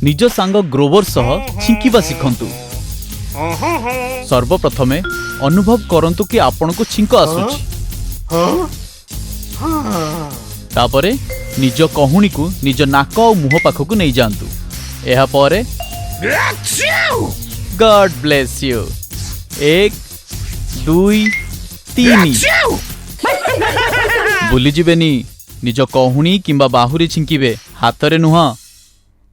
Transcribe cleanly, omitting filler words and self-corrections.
निज सांग ग्रोवर सह छिंकिबा शिखंतु। सर्वप्रथमे अनुभव करंतु कि आपन को छिंक आसुछि। तापरे निज कहुणी को निज नाक और मुह पाखक नहीं जातु। एहा परे गॉड ब्लेस यू। 1 2 3 भूली जिबेनी निज कहुणी किंबा बाहुरी छिंकिबे, हाथ रे नुह।